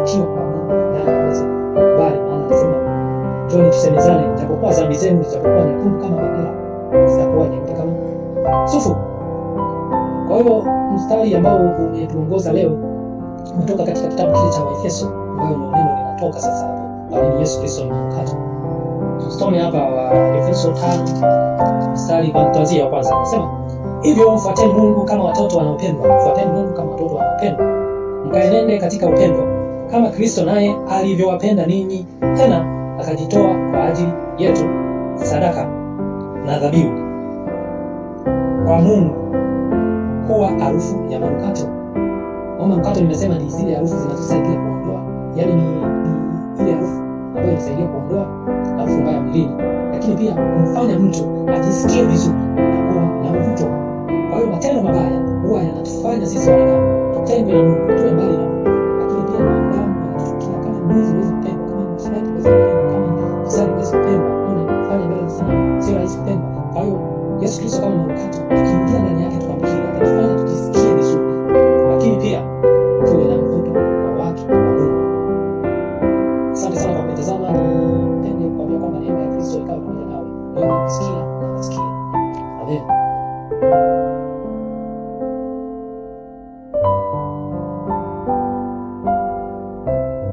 kuvutiwa kwa Mungu naye aweze kukubali, maana anasema njoni tusemezane, japokuwa dhambi zenu zitakuwa nyekundu kama bendera, zitakuwa nyeupe kama sufu. Kwa hiyo mstari ambao umetuongoza leo umetoka katika kitabu kile cha Waefeso, ambayo neno linatoka sasa hapo, bali Yesu Kristo ni mkato. Tusome hapa Waefeso 5 mstari kuanzia wa kwanza. Anasema hivyo mfuateni Mungu kama watoto wanaopendwa, mfuateni Mungu kama watoto wanaopendwa, mkaenende katika upendo kama Kristo naye alivyowapenda ninyi, tena akajitoa kwa ajili yetu sadaka na dhabihu kwa Mungu kuwa harufu ya manukato. Manukato nimesema ni zile harufu zinazosaidia kuondoa, yani ni ile harufu ambayo inasaidia kuondoa harufu mbaya mwilini, lakini pia kumfanya mtu ajisikie vizuri na kuwa na mvuto. Kwa hiyo matendo mabaya huwa yanatufanya sisi wanadamu tutengwe na Mungu, tuwe mbali na Mungu, lakini pia wanadamu wanatuchukia. Kama ni mwizi huwezi kupendwa, kama ni mshtaki huwezi kupendwa, kama ni fisadi huwezi kupendwa, kufanya mbele sana sio rahisi kupendwa. Kwa hiyo Yesu Kristo kama manukato, tukiingia ndani yake tukamkiri, atatufanya tujisikie vizuri, lakini pia tuwe na mvuto wa watu wa Mungu. Asante sana kwa kutazama. Nipende kuambia kwamba neema ya Kristo ikawa pamoja nawe. Wewe unasikia na unasikia. Amen.